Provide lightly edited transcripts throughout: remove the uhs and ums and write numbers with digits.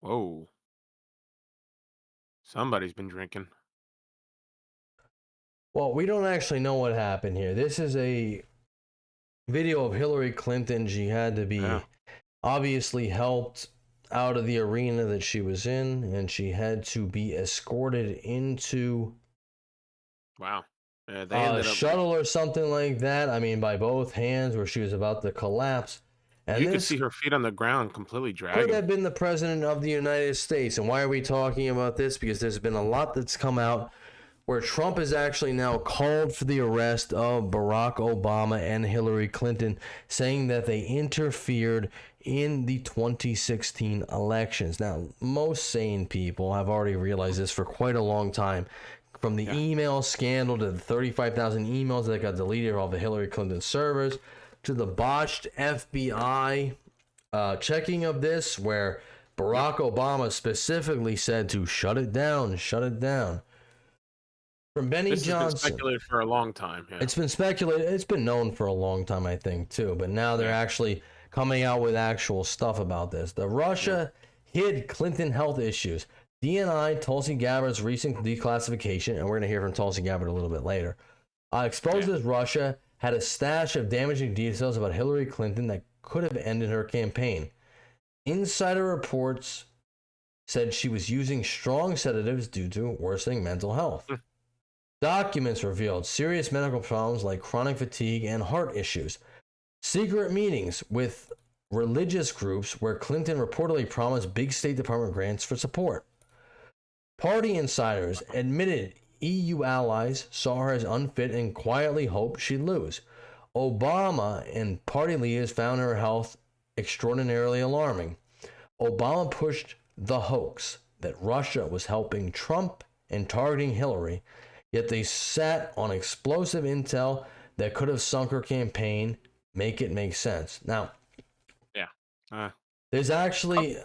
Whoa. Somebody's been drinking. Well, we don't actually know what happened here. This is a video of Hillary Clinton. She had to Yeah. be obviously helped out of the arena that she was in, and she had to be escorted into Wow. Yeah, they a ended up. shuttle or something like that. I mean, by both hands, where she was about to collapse. And You could this see her feet on the ground, completely could dragging. have been the president of the United States. And why are we talking about this? Because there's been a lot that's come out where Trump has actually now called for the arrest of Barack Obama and Hillary Clinton, saying that they interfered in the 2016 elections. Now, most sane people have already realized this for quite a long time. From the email scandal to the 35,000 emails that got deleted off the Hillary Clinton servers, to the botched FBI checking of this, where Barack Obama specifically said to shut it down, shut it down. From Benny This has been Johnson. speculated for a long time. Yeah. It's been speculated. It's been known for a long time, I think, too. But now they're actually coming out with actual stuff about this. The Russia hid Clinton health issues. DNI, Tulsi Gabbard's recent declassification, and we're going to hear from Tulsi Gabbard a little bit later, exposes Russia had a stash of damaging details about Hillary Clinton that could have ended her campaign. Insider reports said she was using strong sedatives due to worsening mental health. Documents revealed serious medical problems like chronic fatigue and heart issues. Secret meetings with religious groups where Clinton reportedly promised big State Department grants for support. Party insiders admitted EU allies saw her as unfit and quietly hoped she'd lose. Obama and party leaders found her health extraordinarily alarming. Obama pushed the hoax that Russia was helping Trump and targeting Hillary, yet they sat on explosive intel that could have sunk her campaign. Make it make sense. Now, there's actually,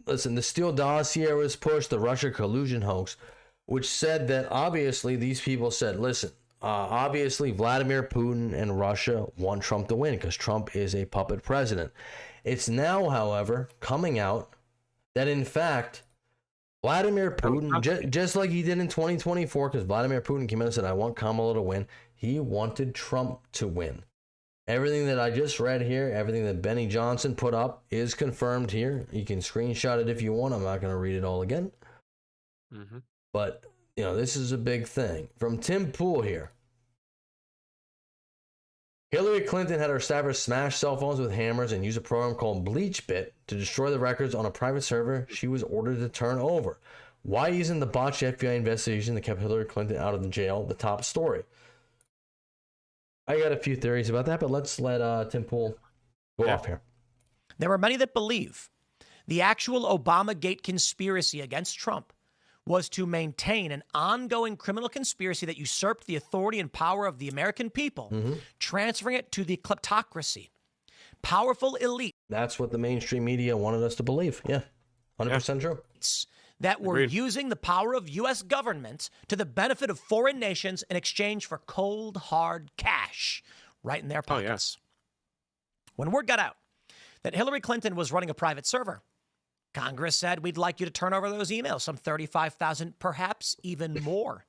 listen, the Steele dossier was pushed, the Russia collusion hoax, which said that obviously these people said, listen, obviously Vladimir Putin and Russia want Trump to win because Trump is a puppet president. It's now, however, coming out that in fact, Vladimir Putin, just like he did in 2024, because Vladimir Putin came out and said, I want Kamala to win, he wanted Trump to win. Everything that I just read here, everything that Benny Johnson put up is confirmed here. You can screenshot it if you want. I'm not going to read it all again. Mm-hmm. But, you know, this is a big thing. From Tim Pool here. Hillary Clinton had her staffers smash cell phones with hammers and use a program called BleachBit to destroy the records on a private server she was ordered to turn over. Why isn't the botched FBI investigation that kept Hillary Clinton out of the jail the top story? I got a few theories about that, but let's let Tim Pool go off here. There are many that believe the actual Obamagate conspiracy against Trump was to maintain an ongoing criminal conspiracy that usurped the authority and power of the American people, transferring it to the kleptocracy. Powerful elite. That's what the mainstream media wanted us to believe. Yeah, 100% true. That were using the power of U.S. government to the benefit of foreign nations in exchange for cold, hard cash right in their pockets. When word got out that Hillary Clinton was running a private server, Congress said, we'd like you to turn over those emails, some 35,000, perhaps even more.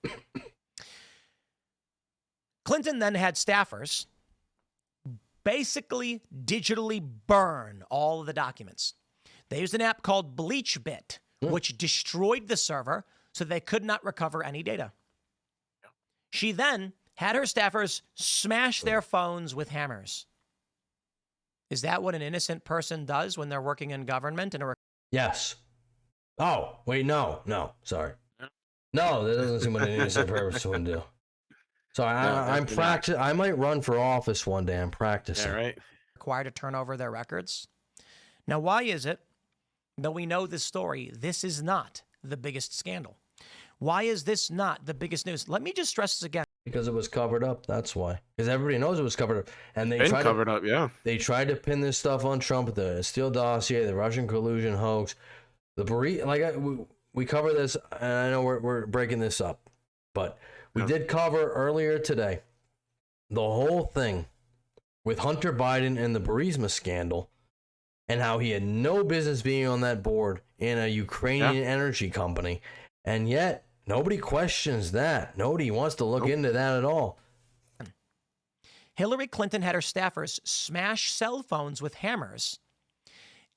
Clinton then had staffers basically digitally burn all of the documents. They used an app called BleachBit, which destroyed the server so they could not recover any data. She then had her staffers smash their phones with hammers. Is that what an innocent person does when they're working in government? Yes. Oh, wait, no, sorry. No, that doesn't seem what an innocent person would do. Sorry, I'm practicing. I might run for office one day. I'm practicing. Yeah, right. Required to turn over their records. Now, why is it, though we know this story, this is not the biggest scandal? Why is this not the biggest news? Let me just stress this again. Because it was covered up. That's why. Because everybody knows it was covered up, and they tried covered up. Yeah. They tried to pin this stuff on Trump, the Steele dossier, the Russian collusion hoax, the we cover this, and I know we're breaking this up, but we did cover earlier today the whole thing with Hunter Biden and the Burisma scandal. and how he had no business being on that board in a Ukrainian energy company. And yet, nobody questions that. Nobody wants to look into that at all. Hillary Clinton had her staffers smash cell phones with hammers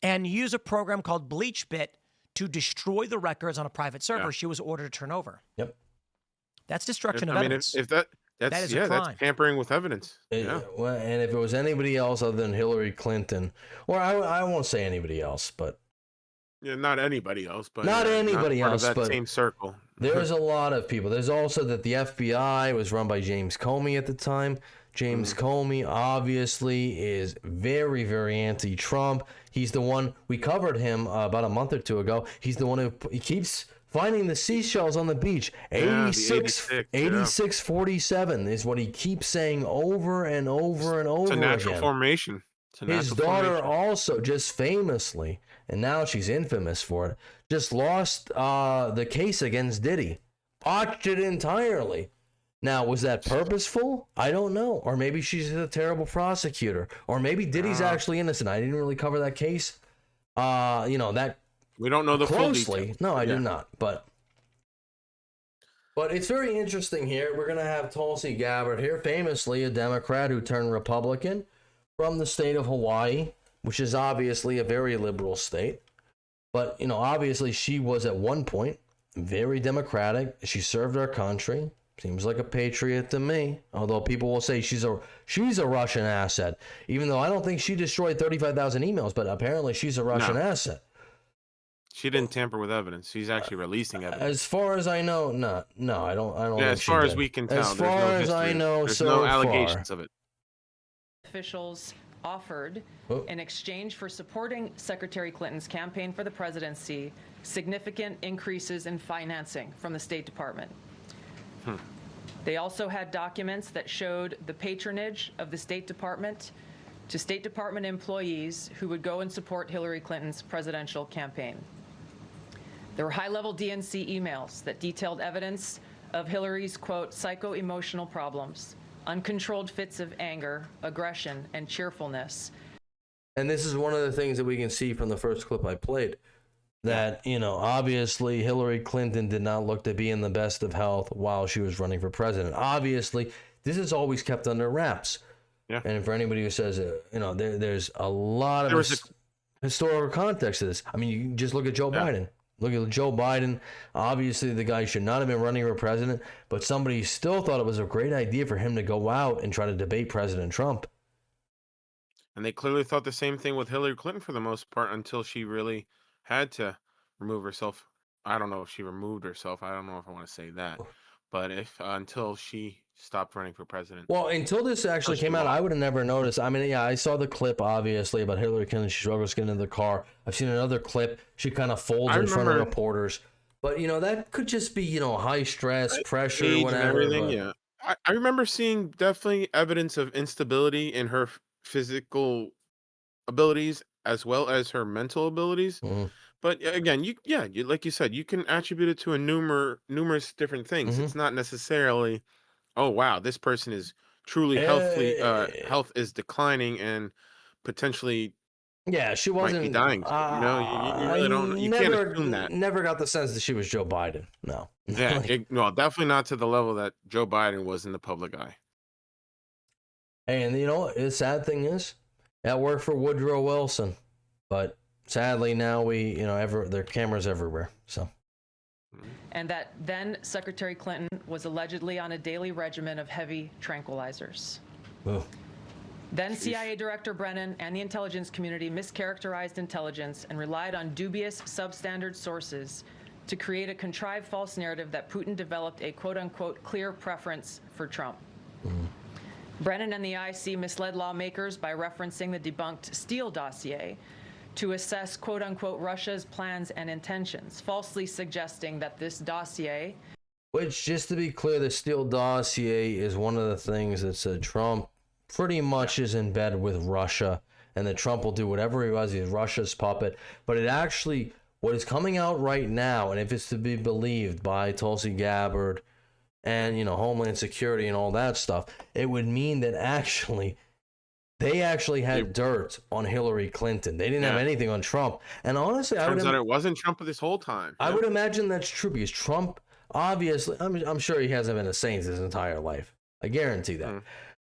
and use a program called BleachBit to destroy the records on a private server she was ordered to turn over. Yep. That's destruction of evidence. If that is a crime. That's tampering with evidence. Well, and if it was anybody else other than Hillary Clinton, or I won't say anybody else, but not anybody else, but not anybody else, of that but same circle. There's a lot of people. There's also that the FBI was run by James Comey at the time. James Comey obviously is very, very anti-Trump. He's the one, we covered him about a month or two ago. He's the one who he keeps finding the seashells on the beach. 8647 is what he keeps saying over and over and over again. It's a natural formation. His daughter also just famously, and now she's infamous for it, just lost the case against Diddy. Botched it entirely. Now, was that purposeful? I don't know. Or maybe she's a terrible prosecutor. Or maybe Diddy's actually innocent. I didn't really cover that case. That we don't know the closely. Full details. No, I did not. But it's very interesting here. We're going to have Tulsi Gabbard here, famously a Democrat who turned Republican from the state of Hawaii, which is obviously a very liberal state. But, obviously she was at one point very democratic. She served our country. Seems like a patriot to me. Although people will say she's a Russian asset. Even though I don't think she destroyed 35,000 emails, but apparently she's a Russian asset. She didn't tamper with evidence. She's actually releasing evidence. As far as I know, no, I don't. Yeah, as far as we can tell, as far as I know, there's no allegations of it. Officials offered, in exchange for supporting Secretary Clinton's campaign for the presidency, significant increases in financing from the State Department. They also had documents that showed the patronage of the State Department to State Department employees who would go and support Hillary Clinton's presidential campaign. There were high-level DNC emails that detailed evidence of Hillary's, quote, psycho-emotional problems, uncontrolled fits of anger, aggression, and cheerfulness. And this is one of the things that we can see from the first clip I played. That, obviously Hillary Clinton did not look to be in the best of health while she was running for president. Obviously, this is always kept under wraps. Yeah. And for anybody who says, there's a lot of historical context to this. I mean, you can just look at Joe Biden. Look at Joe Biden. Obviously, the guy should not have been running for president, but somebody still thought it was a great idea for him to go out and try to debate President Trump. And they clearly thought the same thing with Hillary Clinton for the most part until she really had to remove herself. I don't know if she removed herself. I don't know if I want to say that. But until she stopped running for president. Well, until this actually came out, I would have never noticed. I mean, I saw the clip, obviously, about Hillary Clinton. She struggles getting into the car. I've seen another clip. She kind of folds in front of reporters. But, that could just be, high stress, pressure, whatever. Everything, yeah. I remember seeing definitely evidence of instability in her physical abilities as well as her mental abilities. But again, you like you said, you can attribute it to numerous different things. It's not necessarily, oh wow, this person is truly healthy. Health is declining and potentially. Yeah, she wasn't might be dying. You really don't. You can't assume that. Never got the sense that she was Joe Biden. No. Yeah, no, definitely not to the level that Joe Biden was in the public eye. And the sad thing is, that worked for Woodrow Wilson, but sadly now there are cameras everywhere. So. And that then Secretary Clinton was allegedly on a daily regimen of heavy tranquilizers. Ooh. Then CIA Director Brennan and the intelligence community mischaracterized intelligence and relied on dubious substandard sources to create a contrived false narrative that Putin developed a quote-unquote clear preference for Trump. Brennan and the IC misled lawmakers by referencing the debunked Steele dossier to assess quote-unquote Russia's plans and intentions, falsely suggesting that this dossier... Which, just to be clear, the Steele dossier is one of the things that said Trump pretty much is in bed with Russia, and that Trump will do whatever he was. He's Russia's puppet. But it actually, what is coming out right now, and if it's to be believed by Tulsi Gabbard and, Homeland Security and all that stuff, it would mean that actually They actually had dirt on Hillary Clinton. They didn't have anything on Trump. And honestly, turns out it wasn't Trump this whole time. I would imagine that's true because Trump, obviously, I'm sure he hasn't been a saint his entire life. I guarantee that.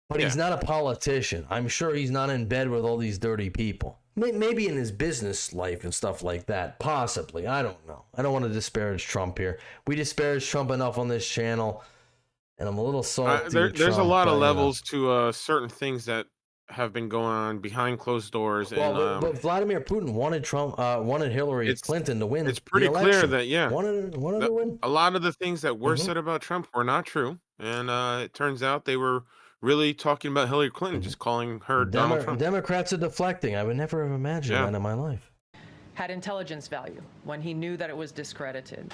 But he's not a politician. I'm sure he's not in bed with all these dirty people. Maybe in his business life and stuff like that. Possibly. I don't know. I don't want to disparage Trump here. We disparage Trump enough on this channel. And I'm a little salty. There's a lot of levels to certain things that have been going on behind closed doors. Well, but Vladimir Putin wanted Hillary Clinton to win. It's pretty clear that wanted to win. A lot of the things that were said about Trump were not true, and it turns out they were really talking about Hillary Clinton, just calling her Donald Trump. Democrats are deflecting. I would never have imagined that in my life. Had intelligence value when he knew that it was discredited.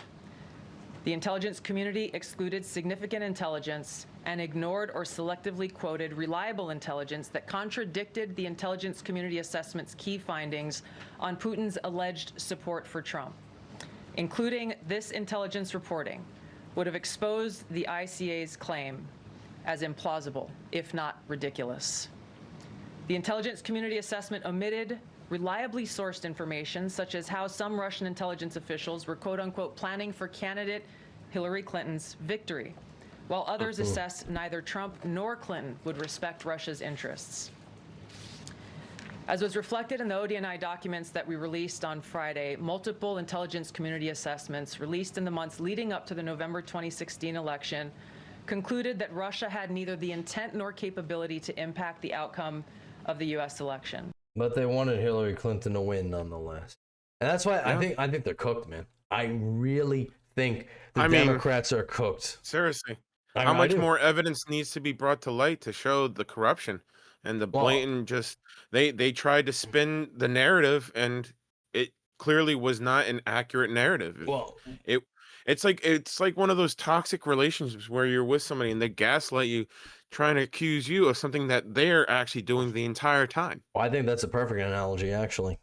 The intelligence community excluded significant intelligence and ignored or selectively quoted reliable intelligence that contradicted the intelligence community assessment's key findings on Putin's alleged support for Trump. Including this intelligence reporting would have exposed the ICA's claim as implausible, if not ridiculous. The intelligence community assessment omitted reliably sourced information, such as how some Russian intelligence officials were quote-unquote planning for candidate Hillary Clinton's victory, while others assessed neither Trump nor Clinton would respect Russia's interests. As was reflected in the ODNI documents that we released on Friday, multiple intelligence community assessments released in the months leading up to the November 2016 election concluded that Russia had neither the intent nor capability to impact the outcome of the U.S. election. But they wanted Hillary Clinton to win nonetheless. And that's why I think they're cooked, man. I really think the Democrats are cooked. Seriously. How much more evidence needs to be brought to light to show the corruption and the blatant they tried to spin the narrative, and it clearly was not an accurate narrative. Well, it's like one of those toxic relationships where you're with somebody and they gaslight you, trying to accuse you of something that they're actually doing the entire time. Well, I think that's a perfect analogy, actually.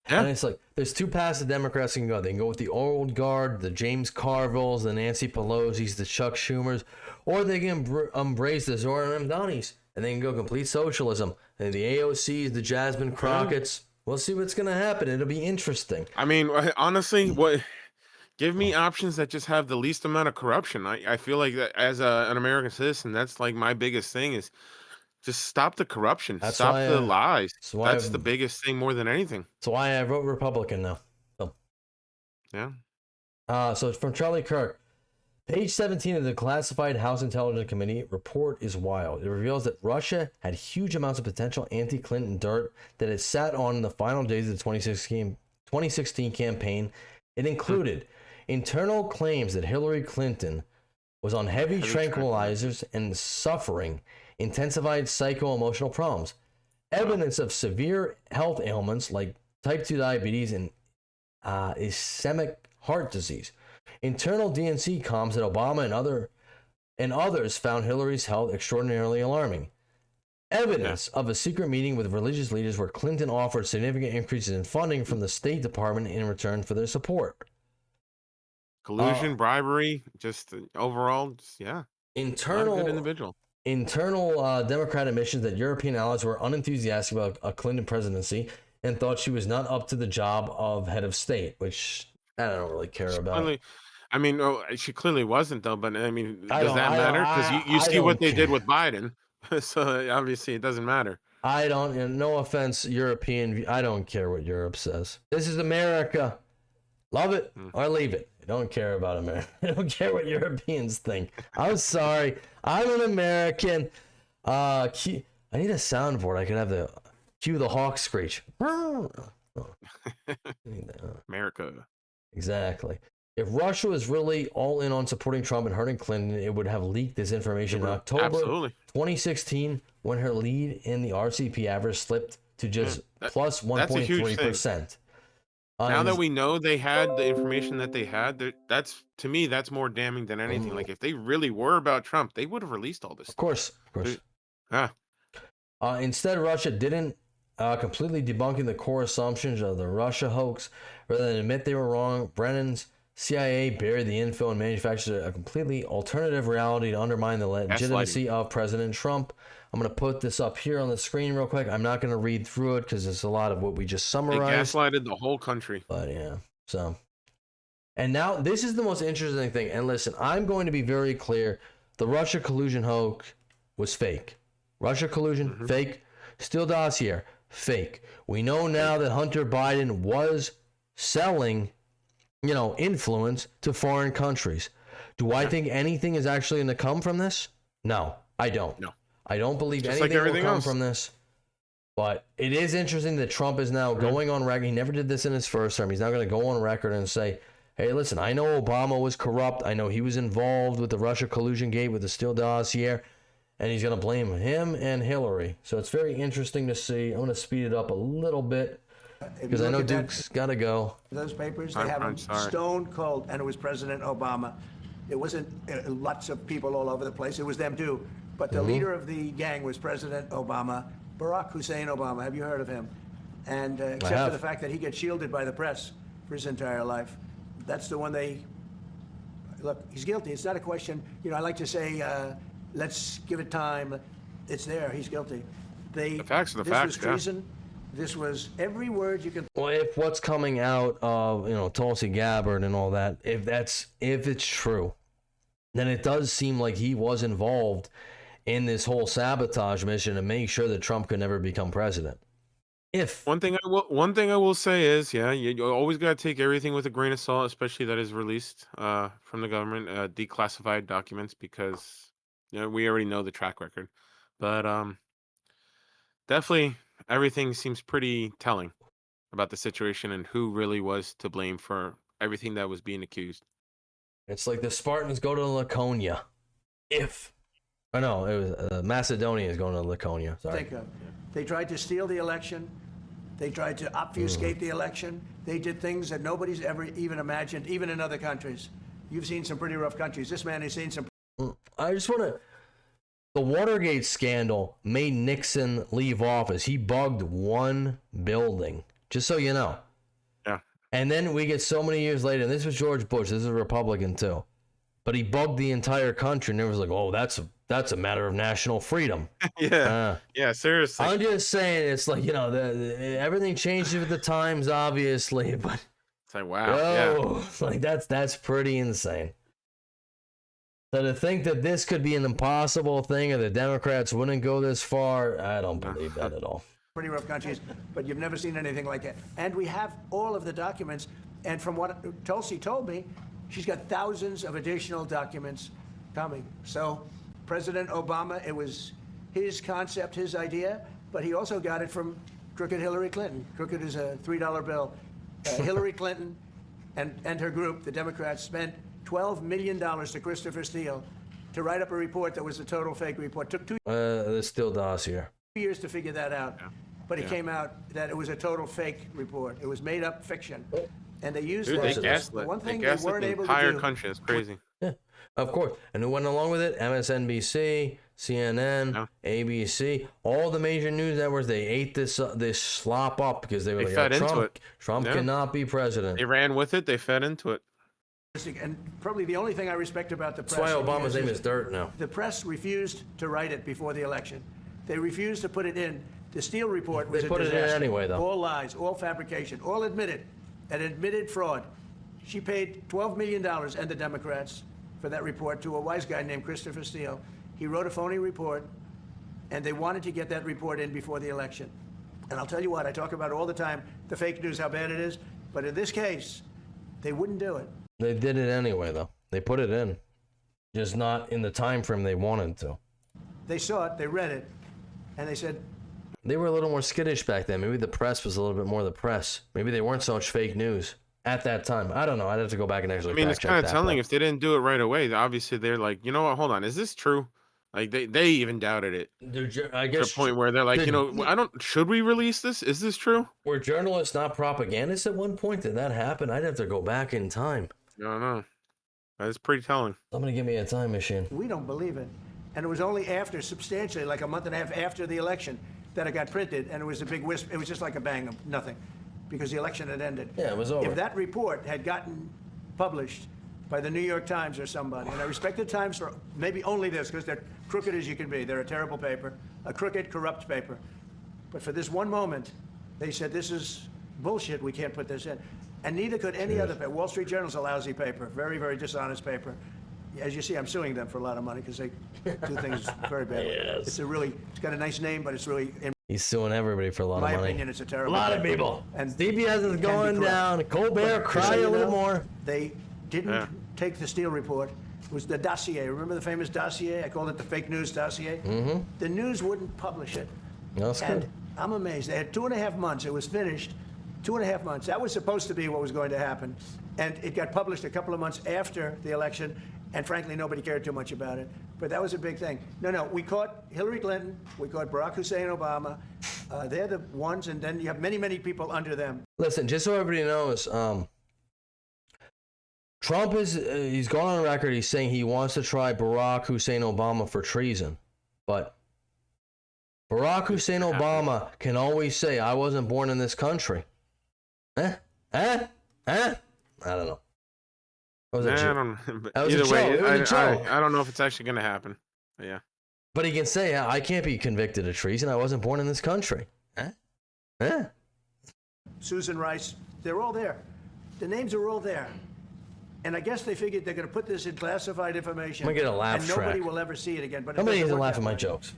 Yeah. And it's like, there's two paths the Democrats can go. They can go with the old guard, the James Carvilles, the Nancy Pelosi's, the Chuck Schumers, or they can embrace the Zoran Amdanis, and they can go complete socialism. And the AOCs, the Jasmine Crockett's. We'll see what's going to happen. It'll be interesting. I mean, honestly, give me options that just have the least amount of corruption. I feel like that as an American citizen, that's like my biggest thing is just stop the corruption. Stop the lies. That's the biggest thing more than anything. That's why I vote Republican now. So. Yeah. So it's from Charlie Kirk. Page 17 of the Classified House Intelligence Committee report is wild. It reveals that Russia had huge amounts of potential anti-Clinton dirt that it sat on in the final days of the 2016 campaign. It included internal claims that Hillary Clinton was on heavy tranquilizers and suffering intensified psycho-emotional problems, evidence of severe health ailments like type 2 diabetes and ischemic heart disease, internal DNC comms that Obama and others found Hillary's health extraordinarily alarming, evidence of a secret meeting with religious leaders where Clinton offered significant increases in funding from the State Department in return for their support. Collusion, bribery, just overall, internal not a good individual. Internal Democrat admissions that European allies were unenthusiastic about a Clinton presidency and thought she was not up to the job of head of state, which I don't really care about. I mean, she clearly wasn't, though. But I mean, does that matter? Because you see what they did with Biden, so obviously it doesn't matter. I don't. And no offense, European. I don't care what Europe says. This is America. Love it or leave it. I don't care about America. I don't care what Europeans think. I'm sorry. I'm an American. I need a soundboard. I could have the cue the Hoax screech. America. Exactly. If Russia was really all in on supporting Trump and hurting Clinton, it would have leaked this information in October 2016 when her lead in the RCP average slipped to just plus 1.3%. Now that we know they had the information that they had, that's to me that's more damning than anything. Like if they really were about Trump, they would have released all this. Of course. Instead, Russia didn't completely debunking the core assumptions of the Russia hoax, rather than admit they were wrong. Brennan's CIA buried the info and manufactured a completely alternative reality to undermine the legitimacy of President Trump. I'm going to put this up here on the screen real quick. I'm not going to read through it because it's a lot of what we just summarized. They gaslighted the whole country. But yeah, so. And now this is the most interesting thing. And listen, I'm going to be very clear. The Russia collusion hoax was fake. Russia collusion, fake. Steele dossier, fake. We know now that Hunter Biden was selling, influence to foreign countries. Do I think anything is actually going to come from this? No, I don't. No. I don't believe anything will come from this. But it is interesting that Trump is now going on record. He never did this in his first term. He's now going to go on record and say, hey, listen, I know Obama was corrupt. I know he was involved with the Russia collusion gate with the Steele dossier. And he's going to blame him and Hillary. So it's very interesting to see. I'm going to speed it up a little bit because I know Duke's got to go. Those papers, they have them stone cold. And it was President Obama. It wasn't lots of people all over the place. It was them too. But the leader of the gang was President Obama, Barack Hussein Obama. Have you heard of him? And except for the fact that he gets shielded by the press for his entire life. That's the one look, he's guilty. It's not a question. I like to say, let's give it time. It's there. He's guilty. The facts are the facts. This was treason. This was every word you can. Well, if what's coming out of Tulsi Gabbard and all that, if it's true, then it does seem like he was involved in this whole sabotage mission to make sure that Trump could never become president. One thing I will say is, you always got to take everything with a grain of salt, especially that is released from the government, declassified documents, because we already know the track record. But definitely everything seems pretty telling about the situation and who really was to blame for everything that was being accused. It's like the Spartans go to Laconia. It was Macedonia is going to Laconia. Sorry. They tried to steal the election. They tried to obfuscate the election. They did things that nobody's ever even imagined, even in other countries. You've seen some pretty rough countries. This man has seen some. I just want to. The Watergate scandal made Nixon leave office. He bugged one building, just so you know. Yeah. And then we get so many years later, and this was George Bush. This is a Republican too. But he bugged the entire country, and it was like, oh, that's a matter of national freedom. Yeah, seriously. I'm just saying, it's like, everything changes with the times, obviously, but it's like, wow, like that's pretty insane. So to think that this could be an impossible thing, or the Democrats wouldn't go this far, I don't believe that at all. Pretty rough countries, but you've never seen anything like that. And we have all of the documents, and from what Tulsi told me, she's got thousands of additional documents coming. So President Obama, it was his concept, his idea, but he also got it from crooked Hillary Clinton. Crooked is a $3 bill. Hillary Clinton and her group, the Democrats, spent $12 million to Christopher Steele to write up a report that was a total fake report. Took 2 the Steele dossier. years to figure that out. Yeah. But it came out that it was a total fake report. It was made up fiction. And they used that. They gaslit. One thing they weren't able to do. The entire country is crazy. Yeah, of course. And who went along with it? MSNBC, CNN, ABC, all the major news networks. They ate this slop up because they were fed into it. Trump cannot be president. They ran with it. They fed into it. And probably the only thing I respect about the press. That's why Obama's name is dirt now. The press refused to write it before the election. They refused to put it in. The Steele report was a disaster. They put it in anyway, though. All lies, all fabrication, all admitted. An admitted fraud. She paid $12 million, and the Democrats, for that report to a wise guy named Christopher Steele. He wrote a phony report, and they wanted to get that report in before the election. And I'll tell you what, I talk about all the time, the fake news, how bad it is. But in this case, they wouldn't do it. They did it anyway, though. They put it in, just not in the time frame they wanted to. They saw it, they read it, and they said... They were a little more skittish back then. Maybe the press was a little bit more the press. Maybe they weren't so much fake news at that time. I don't know. I'd have to go back and actually it's kind of telling. If they didn't do it right away, obviously they're like, you know what, hold on, is this true? Like they even doubted it. I guess to the point where they're like, should we release this? Is this true? Were journalists not propagandists at one point? Did that happen? I'd have to go back in time. I don't know. That's pretty telling. Somebody give me a time machine. We don't believe it. And it was only after, substantially, like a month and a half after the election, that it got printed, and it was a big wisp. It was just like a bang of nothing, because the election had ended. Yeah, it was over. If that report had gotten published by the New York Times or somebody. And I respect the Times for maybe only this, because they're crooked as you can be. They're a terrible paper, a crooked, corrupt paper. But for this one moment, they said, this is bullshit, we can't put this in. And neither could any other paper. Wall Street Journal's a lousy paper, very, very dishonest paper. As you see, I'm suing them for a lot of money because they do things very badly. Yes. It's got a nice name, but it's really, in He's suing everybody for a lot of money. my opinion, it's a terrible A lot of paper. people. And CBS is going down. Colbert, cry a little more. They didn't take the Steele report. It was the dossier. Remember the famous dossier? I called it the fake news dossier. Mm-hmm. The news wouldn't publish it. That's good. And I'm amazed. They had 2.5 months. It was finished. 2.5 months. That was supposed to be what was going to happen. And it got published a couple of months after the election. And frankly, nobody cared too much about it. But that was a big thing. No, we caught Hillary Clinton. We caught Barack Hussein Obama. They're the ones. And then you have many, many people under them. Listen, just so everybody knows, Trump he's gone on record. He's saying he wants to try Barack Hussein Obama for treason. But Barack Hussein Obama can always say, I wasn't born in this country. I don't know. I don't know. Either way, I don't know if it's actually going to happen. But yeah. But he can say, I can't be convicted of treason. I wasn't born in this country. Susan Rice, they're all there. The names are all there. And I guess they figured they're going to put this in classified information. I'm going to get a laugh and track. nobody will ever see it again. But nobody needs to laugh at my jokes.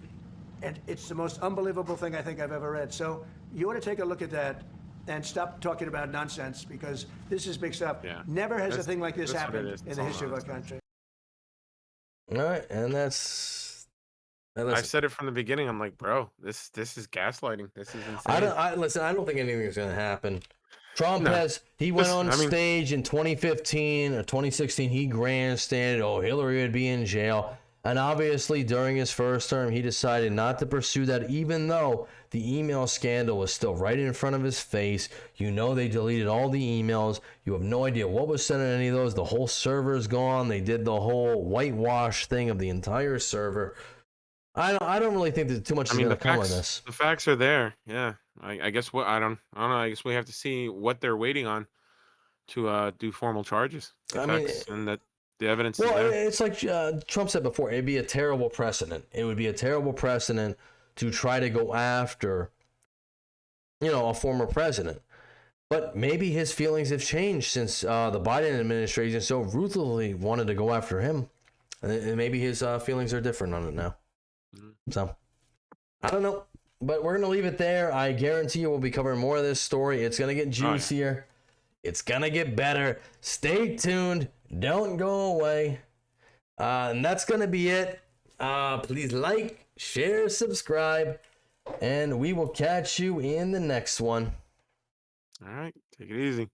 And it's the most unbelievable thing I think I've ever read. So you ought to take a look at that and stop talking about nonsense, because this is big stuff. Yeah. Never has a thing like this happened in It's the all history of our nonsense. country. All right, and that's. I said it from the beginning. I'm like, bro, this is gaslighting. This is insane. I don't think anything's going to happen. Trump went on stage in 2015 or 2016. He grandstanded, Hillary would be in jail. And obviously, during his first term, he decided not to pursue that, even though the email scandal was still right in front of his face. You know, they deleted all the emails. You have no idea what was sent in any of those. The whole server is gone. They did the whole whitewash thing of the entire server. I don't really think that too much is going to come of this. The facts are there. Yeah. I guess I don't know. I guess we have to see what they're waiting on to do formal charges. And that the evidence is there. It's like Trump said before, it'd be a terrible precedent. It would be a terrible precedent to try to go after, a former president. But maybe his feelings have changed since the Biden administration so ruthlessly wanted to go after him. And maybe his feelings are different on it now. So, I don't know. But we're going to leave it there. I guarantee you we'll be covering more of this story. It's going to get juicier. It's going to get better. Stay tuned. Don't go away. And that's going to be it. Please like, share, subscribe, and we will catch you in the next one. All right. Take it easy.